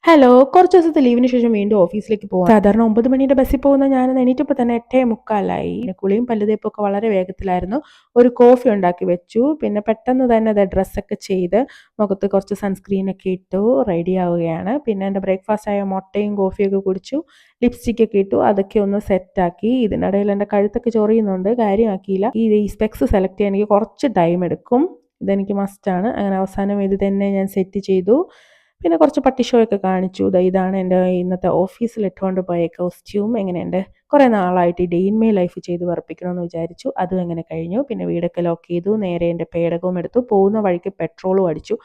Hello, കുറച്ച് ദിവസത്തെ ലീവിന് ശേഷം വീണ്ടും ഓഫീസിലേക്ക് പോകാം. സാധാരണ 9 മണിയുടെ ബസ്സിൽ പോകുന്ന ഞാൻ എണീറ്റപ്പോൾ തന്നെ 8:45. പിന്നെ കുളിയും പല്ലുതേപ്പൊക്കെ വളരെ വേഗത്തിലായിരുന്നു. ഒരു കോഫി ഉണ്ടാക്കി വെച്ചു. പിന്നെ പെട്ടെന്ന് തന്നെ ഡ്രസ്സൊക്കെ ചെയ്ത് മുഖത്ത് കുറച്ച് സൺസ്ക്രീനൊക്കെ ഇട്ടു റെഡി ആവുകയാണ്. പിന്നെ എൻ്റെ ബ്രേക്ക്ഫാസ്റ്റ് ആയ മുട്ടയും കോഫിയൊക്കെ കുടിച്ചു. ലിപ്സ്റ്റിക്കൊക്കെ ഇട്ടു. അതൊക്കെ ഒന്ന് സെറ്റാക്കി. ഇതിനിടയിൽ എൻ്റെ കഴുത്തൊക്കെ ചൊറിയുന്നുണ്ട്. കാര്യമാക്കിയില്ല. ഈ സ്പെക്സ് സെലക്ട് ചെയ്യാൻ എനിക്ക് കുറച്ച് ടൈം എടുക്കും. ഇതെനിക്ക് മസ്റ്റാണ്. അങ്ങനെ അവസാനം ഇത് തന്നെ ഞാൻ സെറ്റ് ചെയ്തു. പിന്നെ കുറച്ച് പട്ടി ഷോ ഒക്കെ കാണിച്ചു. ഇതാണ് എൻ്റെ ഇന്നത്തെ ഓഫീസിൽ ഇട്ടുകൊണ്ട് പോയ കോസ്റ്റ്യൂം. എങ്ങനെയുണ്ട്? കുറേ നാളായിട്ട് ഈ ഡേ ഇൻ മൈ ലൈഫ് ചെയ്ത് വർപ്പിക്കണമെന്ന് വിചാരിച്ചു. അതും എങ്ങനെ കഴിഞ്ഞു. പിന്നെ വീടൊക്കെ ലോക്ക് ചെയ്തു. നേരെ എൻ്റെ പേടകവും എടുത്തു. പോകുന്ന വഴിക്ക് പെട്രോളും അടിച്ചു.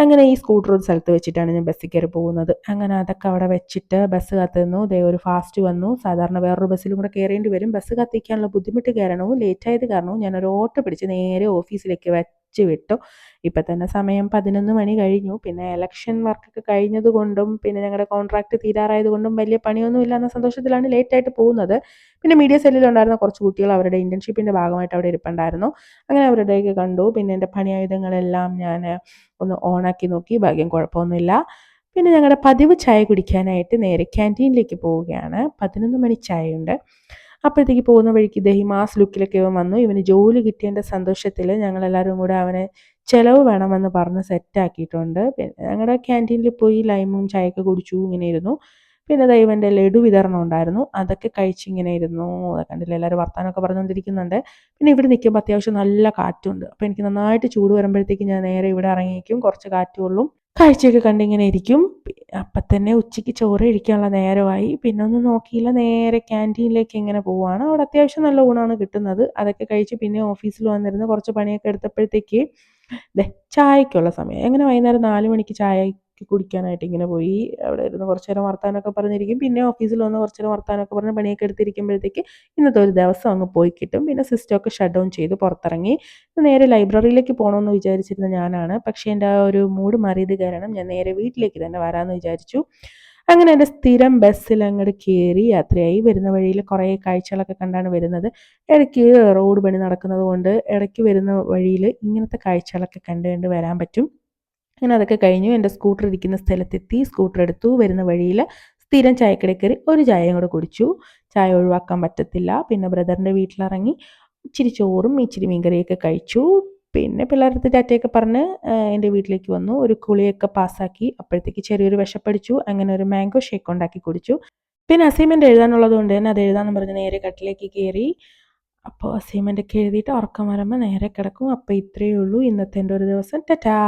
അങ്ങനെ ഈ സ്കൂട്ടർ ഒരു സ്ഥലത്ത് വെച്ചിട്ടാണ് ഞാൻ ബസ്സിൽ കയറി പോകുന്നത്. അങ്ങനെ അതൊക്കെ അവിടെ വെച്ചിട്ട് ബസ് കാത്ത് നിന്നു. ഒരു ഫാസ്റ്റ് വന്നു. സാധാരണ വേറൊരു ബസ്സിലും കൂടെ കയറേണ്ടി വരും. ബസ് കാത്തിരിക്കാനുള്ള ബുദ്ധിമുട്ട് കാരണവും ലേറ്റായത് കാരണവും ഞാനൊരു ഓട്ടോ പിടിച്ച് നേരെ ഓഫീസിലേക്ക് വിട്ടു. ഇപ്പം തന്നെ സമയം 11 മണി കഴിഞ്ഞു. പിന്നെ ഇലക്ഷൻ വർക്കൊക്കെ കഴിഞ്ഞത് കൊണ്ടും പിന്നെ ഞങ്ങളുടെ കോൺട്രാക്ട് തീരാറായത് കൊണ്ടും വലിയ പണിയൊന്നും ഇല്ല എന്ന സന്തോഷത്തിലാണ് ലേറ്റായിട്ട് പോകുന്നത്. പിന്നെ മീഡിയ സെല്ലിലുണ്ടായിരുന്ന കുറച്ച് കുട്ടികൾ അവരുടെ ഇൻറ്റേൺഷിപ്പിൻ്റെ ഭാഗമായിട്ട് അവിടെ ഇരിപ്പുണ്ടായിരുന്നു. അങ്ങനെ അവരുടെയൊക്കെ കണ്ടു. പിന്നെ എൻ്റെ പണിയായുധങ്ങളെല്ലാം ഞാൻ ഒന്ന് ഓണാക്കി നോക്കി. ഭാഗ്യം കുഴപ്പമൊന്നുമില്ല. പിന്നെ ഞങ്ങളുടെ പതിവ് ചായ കുടിക്കാനായിട്ട് നേരെ ക്യാൻറ്റീനിലേക്ക് പോവുകയാണ്. 11 മണി ചായയുണ്ട്. അപ്പോഴത്തേക്ക് പോകുന്ന വഴിക്ക് ഈ മാസ് ലുക്കിലൊക്കെ ഇവൻ വന്നു. ഇവന് ജോലി കിട്ടിയതിൻ്റെ സന്തോഷത്തിൽ ഞങ്ങളെല്ലാവരും കൂടെ അവനെ ചിലവ് വേണമെന്ന് പറഞ്ഞ് സെറ്റാക്കിയിട്ടുണ്ട്. പിന്നെ ഞങ്ങളുടെ ക്യാൻറ്റീനിൽ പോയി ലൈമും ചായയൊക്കെ കുടിച്ചു ഇങ്ങനെ ഇരുന്നു. പിന്നെ ഇവൻ്റെ ലഡു വിതരണം ഉണ്ടായിരുന്നു. അതൊക്കെ കഴിച്ചിങ്ങനെ ഇരുന്നു. കണ്ടില്ല, എല്ലാവരും വർത്താനമൊക്കെ പറഞ്ഞുകൊണ്ടിരിക്കുന്നുണ്ട്. പിന്നെ ഇവിടെ നിൽക്കുമ്പോൾ അത്യാവശ്യം നല്ല കാറ്റുണ്ട്. അപ്പോൾ എനിക്ക് നന്നായിട്ട് ചൂട് വരുമ്പോഴത്തേക്ക് ഞാൻ നേരെ ഇവിടെ ഇറങ്ങിയിരിക്കും. കുറച്ച് കാറ്റ് കൊള്ളും. കാഴ്ചയൊക്കെ കണ്ടിങ്ങനെ ഇരിക്കും. അപ്പം തന്നെ ഉച്ചയ്ക്ക് ചോറ് കഴിക്കാനുള്ള നേരമായി. പിന്നെ ഒന്നും നോക്കിയില്ല, നേരെ ക്യാൻറ്റീനിലേക്ക് ഇങ്ങനെ പോവുകയാണ്. അവിടെ അത്യാവശ്യം നല്ല ഊണാണ് കിട്ടുന്നത്. അതൊക്കെ കഴിച്ച് പിന്നെ ഓഫീസിൽ വന്നിരുന്ന് കുറച്ച് പണിയൊക്കെ എടുത്തപ്പോഴത്തേക്ക് ചായക്കുള്ള സമയം. അങ്ങനെ വൈകുന്നേരം 4 മണിക്ക് ചായക്ക് കുടിക്കാനായിട്ട് ഇങ്ങനെ പോയി. അവിടെ ഇരുന്ന് കുറച്ച് നേരം വർത്താനമൊക്കെ പറഞ്ഞിരിക്കും. പിന്നെ ഓഫീസിൽ വന്ന് കുറച്ച് നേരം വർത്താനമൊക്കെ പറഞ്ഞ് പണിയൊക്കെ എടുത്തിരിക്കുമ്പോഴത്തേക്ക് ഇന്നത്തെ ഒരു ദിവസം അങ്ങ് പോയി കിട്ടും. പിന്നെ സിസ്റ്റമൊക്കെ ഷട്ട് ഡൗൺ ചെയ്ത് പുറത്തിറങ്ങി. നേരെ ലൈബ്രറിയിലേക്ക് പോകണമെന്ന് വിചാരിച്ചിരുന്ന ഞാനാണ്. പക്ഷേ എൻ്റെ ആ ഒരു മൂഡ് മാറിയത് കാരണം ഞാൻ നേരെ വീട്ടിലേക്ക് തന്നെ വരാമെന്ന് വിചാരിച്ചു. അങ്ങനെ എൻ്റെ സ്ഥിരം ബസ്സിൽ അങ്ങോട്ട് കയറി യാത്രയായി. വരുന്ന വഴിയിൽ കുറേ കാഴ്ചകളൊക്കെ കണ്ടാണ് വരുന്നത്. ഇടയ്ക്ക് റോഡ് പണി നടക്കുന്നത് കൊണ്ട് ഇടയ്ക്ക് വരുന്ന വഴിയിൽ ഇങ്ങനത്തെ കാഴ്ചകളൊക്കെ കണ്ട് വരാൻ പറ്റും. അങ്ങനെ അതൊക്കെ കഴിഞ്ഞു. എൻ്റെ സ്കൂട്ടർ ഇരിക്കുന്ന സ്ഥലത്തെത്തി. സ്കൂട്ടർ എടുത്തു. വരുന്ന വഴിയിൽ സ്ഥിരം ചായക്കടയിൽ കയറി ഒരു ചായയും കൂടെ കുടിച്ചു. ചായ ഒഴിവാക്കാൻ പറ്റത്തില്ല. പിന്നെ ബ്രദറിൻ്റെ വീട്ടിലിറങ്ങി ഇച്ചിരി ചോറും ഇച്ചിരി മീൻകറിയൊക്കെ കഴിച്ചു. പിന്നെ പിള്ളേരുടെ ടാറ്റയൊക്കെ പറഞ്ഞ് എൻ്റെ വീട്ടിലേക്ക് വന്നു. ഒരു കുളിയൊക്കെ പാസ്സാക്കി. അപ്പോഴത്തേക്ക് ചെറിയൊരു വിശപ്പടിച്ചു. അങ്ങനെ ഒരു മാംഗോ ഷേക്ക് ഉണ്ടാക്കി കുടിച്ചു. പിന്നെ അസൈൻമെൻറ്റ് എഴുതാനുള്ളത് കൊണ്ട് തന്നെ അത് എഴുതാമെന്ന് പറഞ്ഞ് നേരെ കട്ടിലേക്ക് കയറി. അപ്പോൾ അസൈൻമെൻ്റ് ഒക്കെ എഴുതിയിട്ട് ഉറക്കം വരുമ്പോൾ നേരെ കിടക്കും. അപ്പോൾ ഇത്രയേ ഉള്ളൂ ഇന്നത്തെ എൻ്റെ ഒരു ദിവസം. ടാറ്റാ.